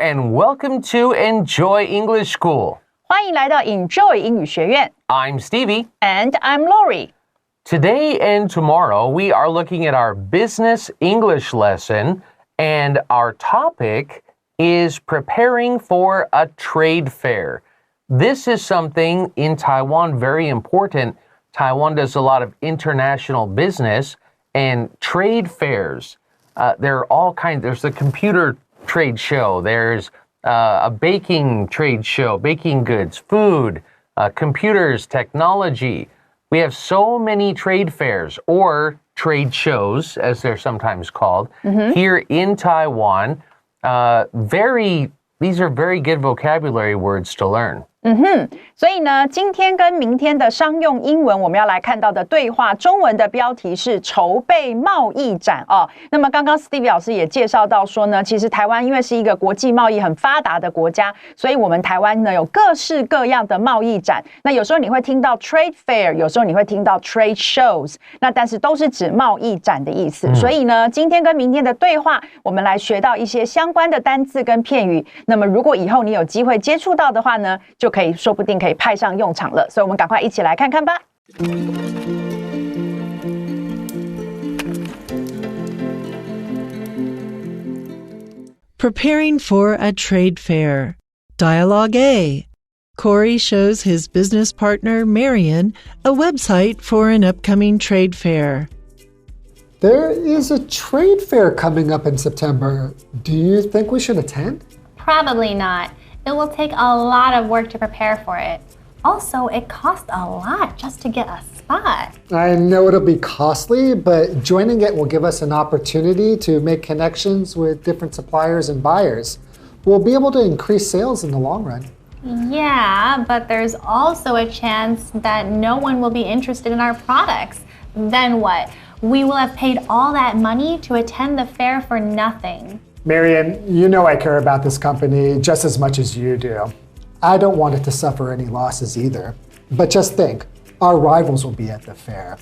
and welcome to Enjoy English School. 欢迎来到 Enjoy 英语学院。I'm Stevie. And I'm Laurie. Today and tomorrow, we are looking at our business English lesson, and our topic is preparing for a trade fair. This is something in Taiwan very important. Taiwan does a lot of international business and trade fairs. There are all kinds. There's the computer trade show. There's a baking trade show, baking goods, food, computers, technology. We have so many trade fairs or trade shows, as they're sometimes called, here in Taiwan. These are very good vocabulary words to learn. 所以呢，今天跟明天的商用英文，我们要来看到的对话中文的标题是筹备贸易展哦。那么刚刚 Stevie 老师也介绍到说呢，其实台湾因为是一个国际贸易很发达的国家，所以我们台湾呢有各式各样的贸易展。那有时候你会听到 trade fair， 有时候你会听到 trade shows， 那但是都是指贸易展的意思。所以呢，今天跟明天的对话，我们来学到一些相关的单字跟片语。那么如果以后你有机会接触到的话呢，就可以说不定可以派上用场了，所以我们赶快一起来看看吧。Preparing for a trade fair. Dialogue A. Corey shows his business partner, Marion, a website for an upcoming trade fair. There is a trade fair coming up in September. Do you think we should attend? Probably not. It will take a lot of work to prepare for it. Also, it costs a lot just to get a spot. I know it'll be costly, but joining it will give us an opportunity to make connections with different suppliers and buyers. We'll be able to increase sales in the long run. Yeah, but there's also a chance that no one will be interested in our products. Then what? We will have paid all that money to attend the fair for nothing. Marion, you know I care about this company just as much as you do. I don't want it to suffer any losses either. But just think, our rivals will be at the fair.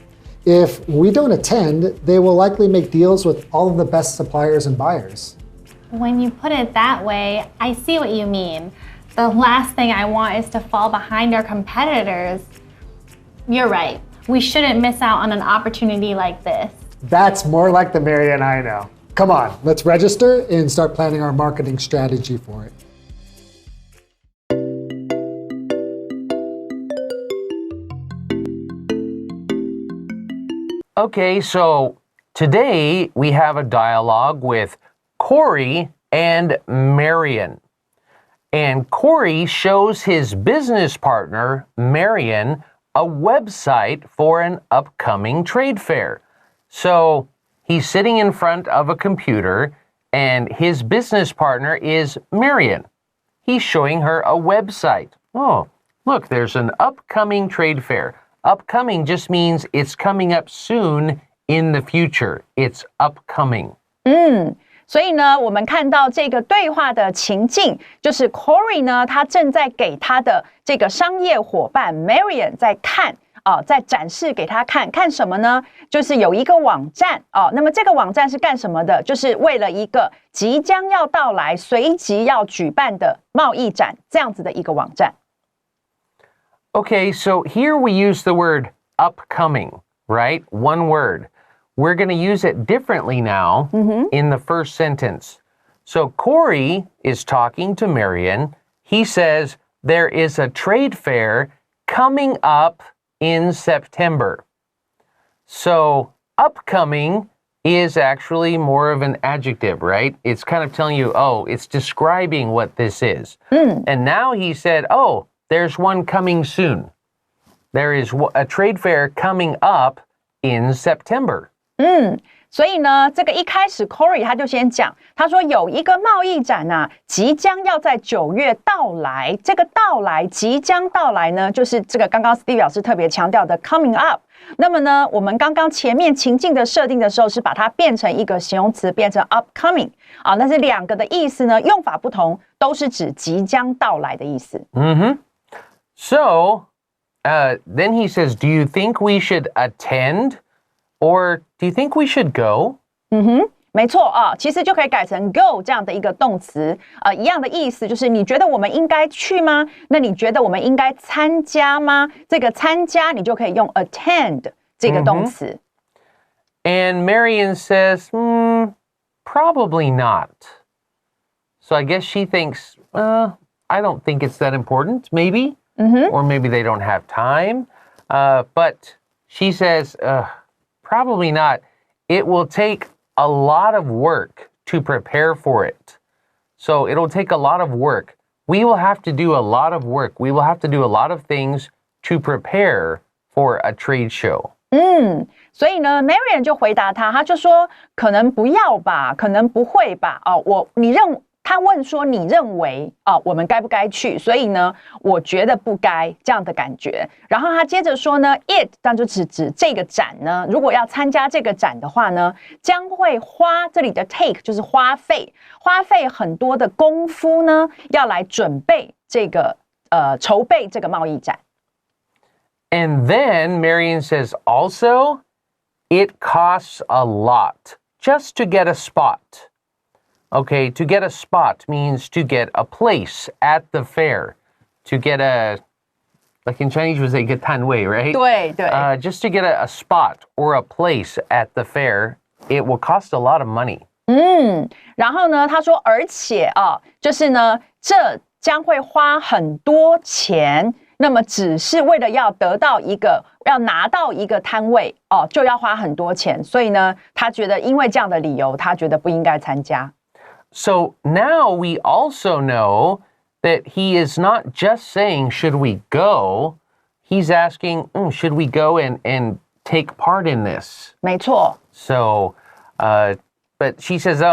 If we don't attend, they will likely make deals with all of the best suppliers and buyers. When you put it that way, I see what you mean. The last thing I want is to fall behind our competitors. You're right. We shouldn't miss out on an opportunity like this. That's more like the Marion I know. Come on, let's register and start planning our marketing strategy for it. Okay, so today we have a dialogue with Corey and Marion. And Corey shows his business partner, Marion, a website for an upcoming trade fair. So he's sitting in front of a computer, and his business partner is Marion. He's showing her a website. Oh, look, there's an upcoming trade fair. Upcoming just means it's coming up soon in the future. It's upcoming. 所以呢，我们看到这个对话的情境，就是 Corey 呢，他正在给他的这个商业伙伴 Marion 在看在展示给他看什么呢？就是有一个网站那么这个网站是干什么的？就是为了一个即将要到来、随即要举办的贸易展这样子的一个网站。Okay, so here we use the word upcoming, right? One word. We're going to use it differently now in the first sentence. So Corey is talking to Marion. He says there is a trade fair coming up in September. So upcoming is actually more of an adjective, right? It's kind of telling you, oh, it's describing what this is. And now he said, oh, there's one coming soon. There is a trade fair coming up in September. 所以呢，这个一开始 Corey 他就先讲，他说有一个贸易展即将要在9月到来。这个到来，即将到来呢，就是这个刚刚 Steve 老师特别强调的 coming up。那么呢，我们刚刚前面情境的设定的时候，是把它变成一个形容词，变成 upcoming 但是两个的意思呢，用法不同，都是指即将到来的意思。So, then he says, do you think we should attend? Or do you think we should go? 没错啊，其实就可以改成 go 这样的一个动词，一样的意思，就是你觉得我们应该去吗？那你觉得我们应该参加吗？这个参加你就可以用 attend 这个动词。And Marian says, probably not. So I guess she thinks, I don't think it's that important, maybe. Or maybe they don't have time. But she says, probably not. It will take a lot of work to prepare for it. So it'll take a lot of work. We will have to do a lot of work. We will have to do a lot of things to prepare for a trade show. 所以呢 Marian 就回答他就说可能不要吧，可能不会吧。他问说你认为我们该不该去？所以呢，我觉得不该这样的感觉。然后他接着说呢 ，it 但就指这个展呢，如果要参加这个展的话呢，将会花这里的 take 就是花费很多的功夫呢，要来准备这个筹备这个贸易展。And then Marian says also, it costs a lot just to get a spot.Okay, to get a spot means to get a place at the fair. To get like in Chinese we say 一个摊位, right? 对。Just to get a spot or a place at the fair, it will cost a lot of money. 然后呢，他说，而且就是呢，这将会花很多钱。那么只是为了要拿到一个摊位就要花很多钱。所以呢，他觉得因为这样的理由，他觉得不应该参加。So now we also know that he is not just saying, should we go? He's asking, should we go and take part in this? 没错。So, but she says,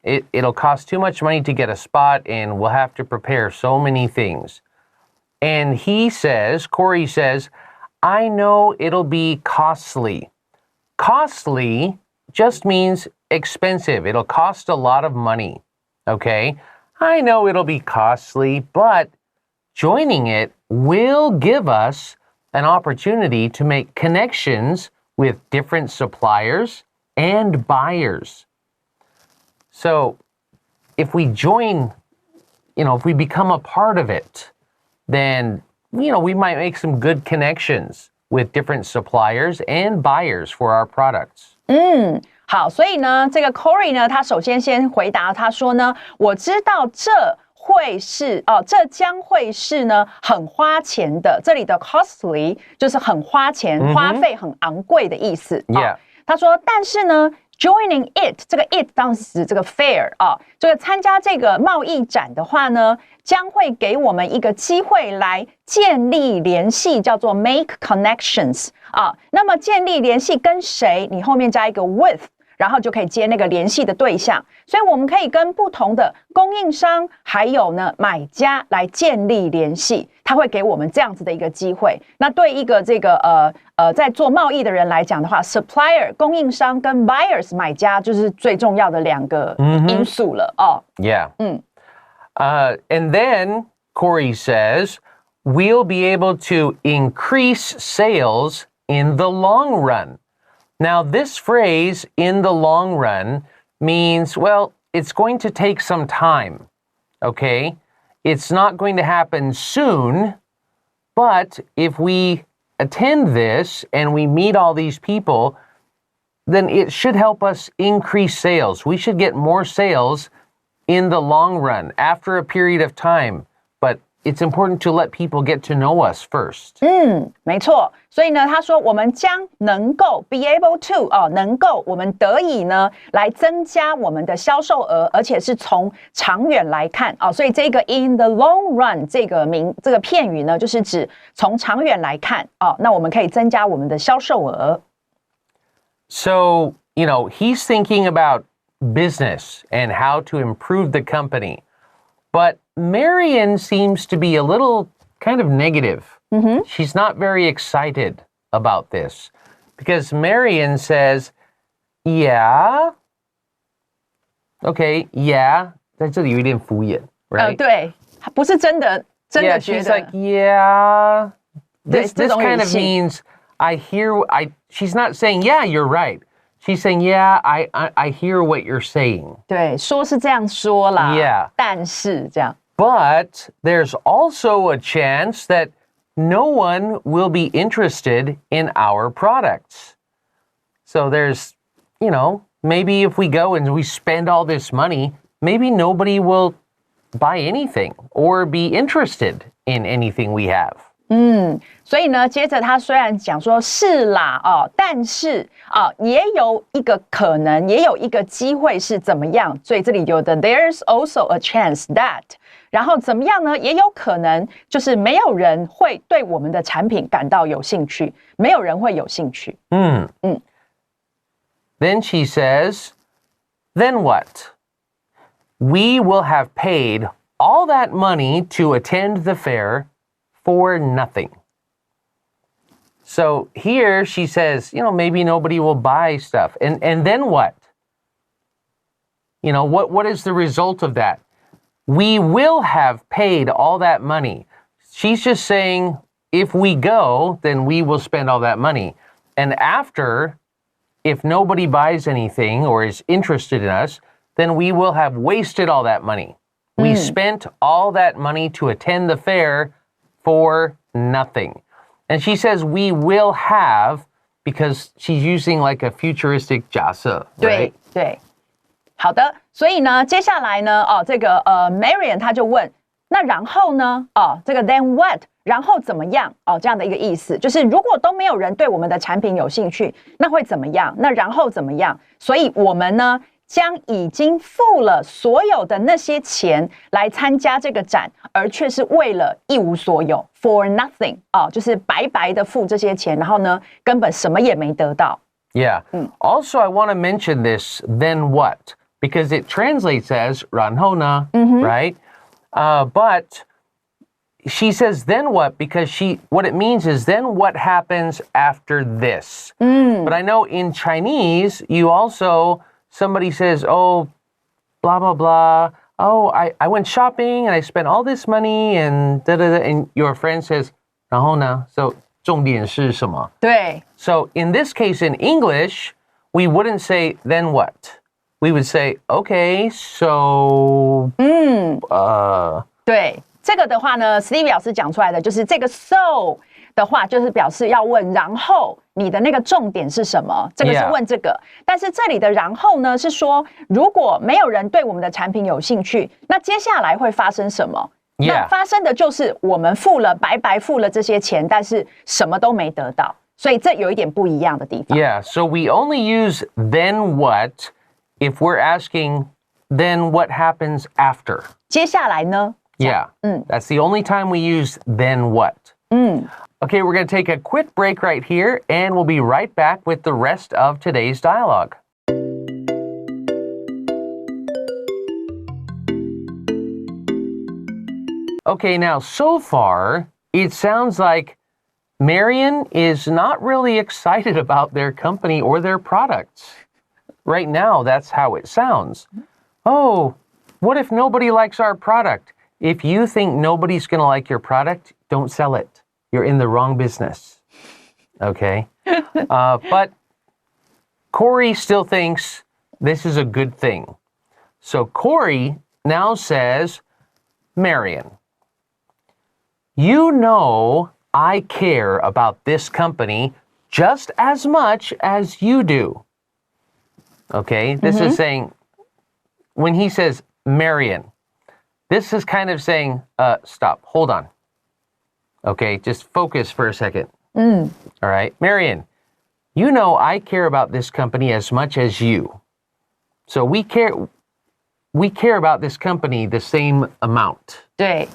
it'll cost too much money to get a spot and we'll have to prepare so many things. And Corey says, I know it'll be costly. Costly just means expensive. It'll cost a lot of money. Okay? I know it'll be costly, but joining it will give us an opportunity to make connections with different suppliers and buyers. So if we join, if we become a part of it, then, we might make some good connections with different suppliers and buyers for our products. 好，所以呢，这个 Corey 呢，他首先回答，他说呢，我知道这将会是呢很花钱的。这里的 costly 就是很花钱、花费很昂贵的意思。他说，但是呢 ，joining it 这个 it 当时指这个 fair 这个参加这个贸易展的话呢，将会给我们一个机会来建立联系，叫做 make connections 那么建立联系跟谁？你后面加一个 with。然后就可以接那个联系的对象，所以我们可以跟不同的供应商还有呢买家来建立联系，它会给我们这样子的一个机会。那对一个这个在做贸易的人来讲的话 ，supplier 供应商跟 buyers 买家就是最重要的两个因素了Yeah. And then Corey says, we'll be able to increase sales in the long run.Now, this phrase, in the long run, means, well, it's going to take some time, okay? It's not going to happen soon, but if we attend this and we meet all these people, then it should help us increase sales. We should get more sales in the long run, after a period of time. But it's important to let people get to know us first. 没错。所以呢，他说我们将能够 be able to 能够我们得以呢来增加我们的销售额，而且是从长远来看所以这个 in the long run 这个片语呢，就是指从长远来看那我们可以增加我们的销售额。So, he's thinking about business and how to improve the company. But Marian seems to be a little kind of negative. She's not very excited about this because Marian says, yeah, okay, yeah, 在这里有一点敷衍 right? 对，不是真的觉得 she's like, yeah, this kind of means she's not saying, yeah, you're right. she's saying, yeah, I hear what you're saying. 对，说是这样说啦 Yeah. 但是这样 But there's also a chance that no one will be interested in our products. So there's, maybe if we go and we spend all this money, maybe nobody will buy anything or be interested in anything we have. 所以呢，接着他虽然讲说是啦但是也有一个可能，也有一个机会是怎么样，所以这里有的 there's also a chance that， 然后怎么样呢？也有可能就是没有人会对我们的产品感到有兴趣，没有人会有兴趣。Then she says, then what? We will have paid all that money to attend the fair for nothing. So here she says, maybe nobody will buy stuff. And then what? What is the result of that? We will have paid all that money. She's just saying, if we go, then we will spend all that money. And after, if nobody buys anything or is interested in us, then we will have wasted all that money. We spent all that money to attend the fair for nothing. And she says we will have because she's using like a futuristic 假设 right? 对，好的，所以呢，接下来呢，这个Marian 他就问，那然后呢，这个 then what， 然后怎么样？这样的一个意思，就是如果都没有人对我们的产品有兴趣，那会怎么样？那然后怎么样？所以我们呢，将已经付了所有的那些钱来参加这个展，而却是为了一无所有 for nothing 就是白白的付这些钱，然后呢，根本什么也没得到。Yeah. Also, I want to mention this then what because it translates as 然后呢 right? But she says then what because what it means is then what happens after this. But I know in Chinese, you also somebody says, oh, blah, blah, blah. Oh, I went shopping and I spent all this money and da-da-da. And your friend says, 然后呢? So, 重点是什么? 对。 So, in this case, in English, we wouldn't say, then what? We would say, okay, so... 对，这个的话呢 Stevie 老师讲出来的就是这个 so 的话，就是表示要问然后你的那个重点是什么？这个是问这个。Yeah. 但是这里的然后呢，是说如果没有人对我们的产品有兴趣，那接下来会发生什么？ Yeah. 那发生的就是我们白白付了这些钱，但是什么都没得到。所以这有一点不一样的地方。Yeah, so we only use then what if we're asking then what happens after. 接下来呢？ Yeah, that's the only time we use then what. Okay, we're going to take a quick break right here, and we'll be right back with the rest of today's dialogue. Okay, now so far, it sounds like Marian is not really excited about their company or their products. Right now, that's how it sounds. Oh, what if nobody likes our product? If you think nobody's going to like your product, don't sell it. You're in the wrong business. Okay? But Corey still thinks this is a good thing. So Corey now says, Marian, you know I care about this company just as much as you do. Okay? This is saying, when he says Marian, this is kind of saying, stop, hold on. Okay, just focus for a second. All right, Marian, you know I care about this company as much as you. So we care about this company the same amount. 对，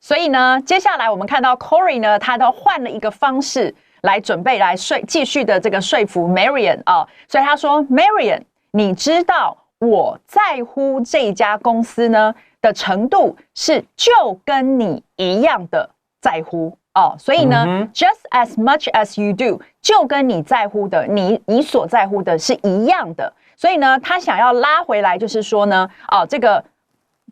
所以呢，接下来我们看到 Corey 呢，他都换了一个方式来准备来继续的这个说服 Marian 所以他说 Marian， 你知道我在乎这一家公司呢的程度是就跟你一样的在乎所以呢just as much as you do 就跟你在乎的你所在乎的是一样的，所以呢他想要拉回来就是说呢这个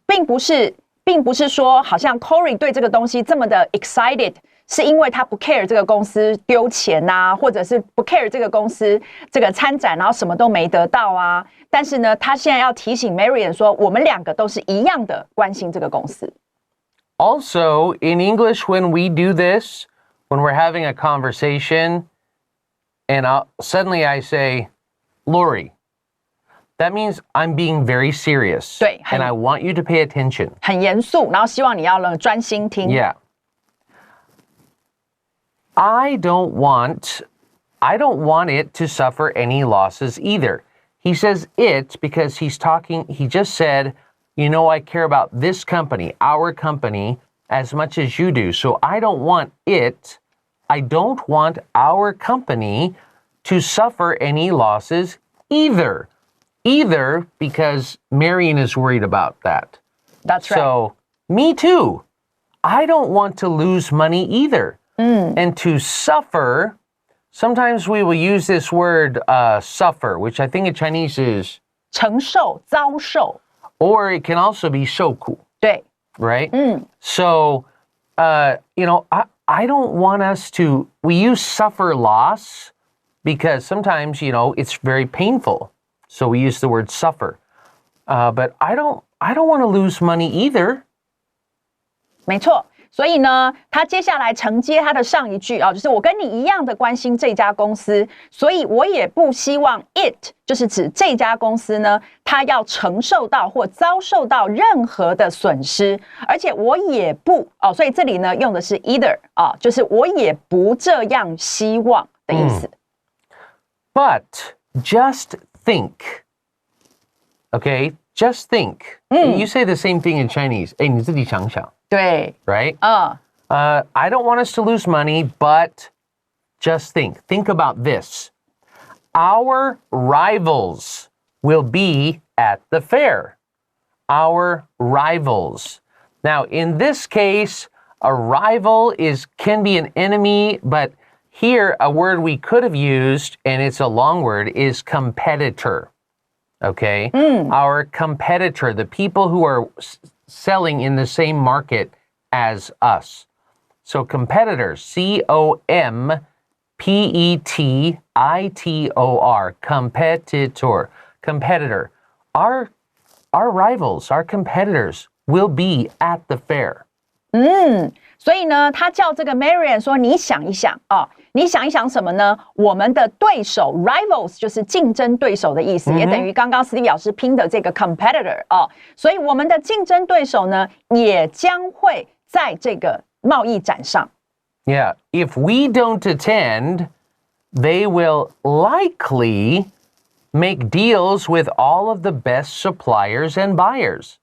并不是说好像 Corey 对这个东西这么的 excited 是因为他不 care 这个公司丢钱啊，或者是不 care 这个公司这个参展然后什么都没得到啊。但是呢，他现在要提醒 Marian 说，我们两个都是一样的关心这个公司。Also, in English, when we do this, when we're having a conversation, and suddenly I say, Laurie, that means I'm being very serious. 对， and I want you to pay attention. 很严肃，然后希望你要专心听。Yeah. I don't want it to suffer any losses either. He says it because he just said, I care about this company, our company, as much as you do. So I don't want our company to suffer any losses either. Either because Marian is worried about that. That's right. So, me too. I don't want to lose money either. And to suffer, sometimes we will use this word suffer, which I think in Chinese is 承受、遭受。Or it can also be 受苦. 对。 Right? So, I don't want us to, we use suffer loss because sometimes, it's very painful. So we use the word suffer. But I don't want to lose money either. 没错。所以呢，他接下来承接他的上一句就是我跟你一样的关心这家公司，所以我也不希望 it 就是指这家公司呢，他要承受到或遭受到任何的损失，而且我也不所以这里呢用的是 either 就是我也不这样希望的意思。But just think, okay? Just think. You say the same thing in Chinese. 你自己想想。对 Right? I don't want us to lose money, but just think. Think about this. Our rivals will be at the fair. Our rivals. Now, in this case, a rival can be an enemy, but here a word we could have used, and it's a long word, is competitor. Okay? Our competitor, the people who are selling in the same market as us. So competitors, C-O-M-P-E-T-I-T-O-R, competitor. Our rivals, our competitors will be at the fair. 所以呢，他叫这个 Marian 说，你想一想你想一想什么呢？我们的对手 rivals 就是竞争对手的意思，也等于刚刚 Stevie 老师拼的这个 competitor 所以我们的竞争对手呢，也将会在这个贸易展上。Yeah, if we don't attend, they will likely make deals with all of the best suppliers and buyers.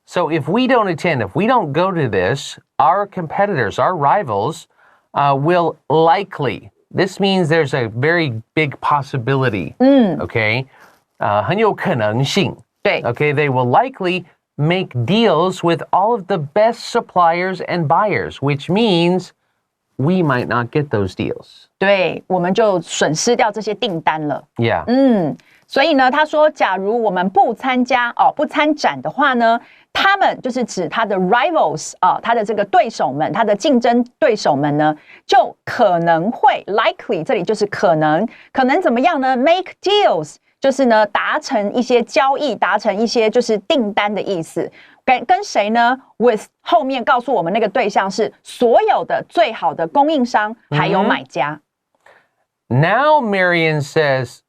So if we don't attend, if we don't go to this, our competitors, our rivals, will likely, this means there's a very big possibility, okay? 很有可能性，对 okay? They will likely make deals with all of the best suppliers and buyers, which means we might not get those deals. 对，我们就损失掉这些订单了。Yeah. 所以呢，他说，假如我们不参加不参展的话呢，他们就是指他的 rivals 他的这个对手们，他的竞争对手们呢，就可能会 likely 这里就是可能怎么样呢 ？make deals 就是呢达成一些交易，达成一些就是订单的意思。跟谁呢 ？with 后面告诉我们那个对象是所有的最好的供应商还有买家。Now Marian says,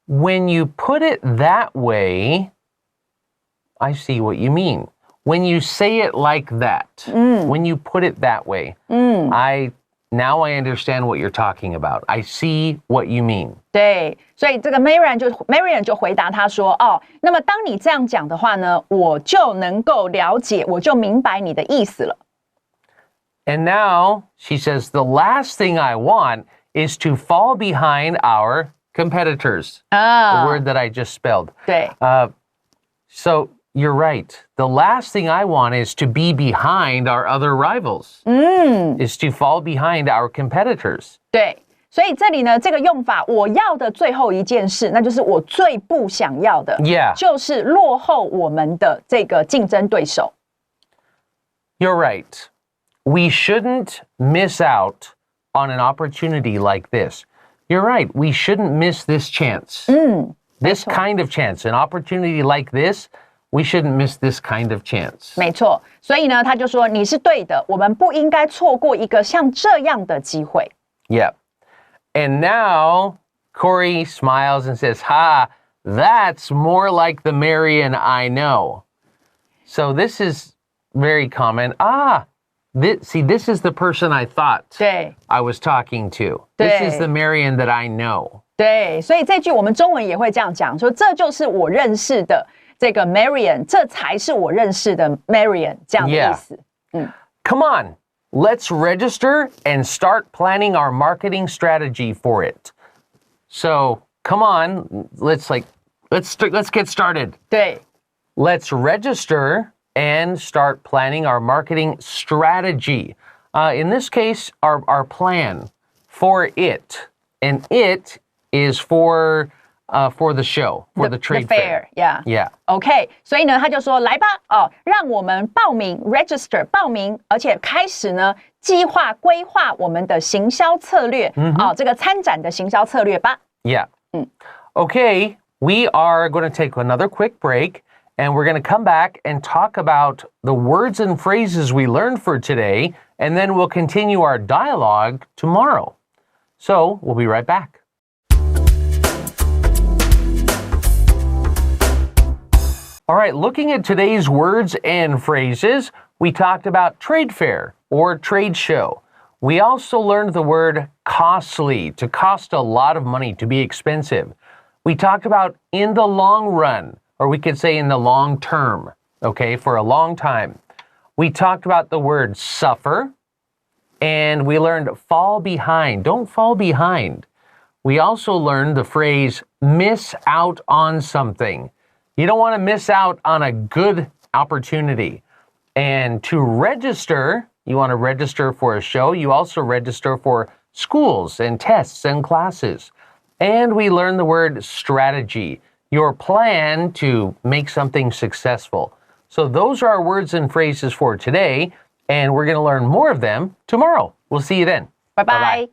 when you put it that way, I see what you mean. When you say it like that, when you put it that way, now I understand what you're talking about. I see what you mean. 对，所以这个 Marian 就回答他说，那么当你这样讲的话呢，我就能够了解，我就明白你的意思了。And now she says, the last thing I want is to fall behind our competitors. The word that I just spelled. 对。 So you're right. The last thing I want is to be behind our other rivals. Is to fall behind our competitors. 对，所以这里呢，这个用法，我要的最后一件事，那就是我最不想要的， Yeah. 就是落后我们的这个竞争对手。 You're right. we shouldn't miss out on an opportunity like this. You're right. We shouldn't miss this chance. This kind of chance, an opportunity like this, we shouldn't miss this kind of chance. 没错，所以呢，他就说你是对的，我们不应该错过一个像这样的机会。Yep. And now Corey smiles and says, "Ha, that's more like the Marian I know." So this is very common. This is the person I thought 对 I was talking to. This is the Marian that I know. 对，所以这句我们中文也会这样讲，说这就是我认识的这个 Marian， 这才是我认识的 Marian 这样的意思。Come on, let's register and start planning our marketing strategy for it. So come on, let's get started. 对 Let's register and start planning our marketing strategy. In this case, our plan for it, and it is for the show, for the trade fair. Yeah. OK， 所以呢，他就说来吧，让我们报名 register 报名，而且开始呢计划规划我们的行销策略，这个参展的行销策略吧。Yeah. Okay, we are going to take another quick break, and we're going to come back and talk about the words and phrases we learned for today, and then we'll continue our dialogue tomorrow. So we'll be right back. All right, looking at today's words and phrases, we talked about trade fair or trade show. We also learned the word costly, to cost a lot of money, to be expensive. We talked about in the long run, or we could say in the long term, okay, for a long time. We talked about the word suffer, and we learned fall behind. Don't fall behind. We also learned the phrase miss out on something. You don't want to miss out on a good opportunity. And to register, you want to register for a show. You also register for schools and tests and classes. And we learned the word strategy, your plan to make something successful. So those are our words and phrases for today, and we're going to learn more of them tomorrow. We'll see you then. Bye-bye.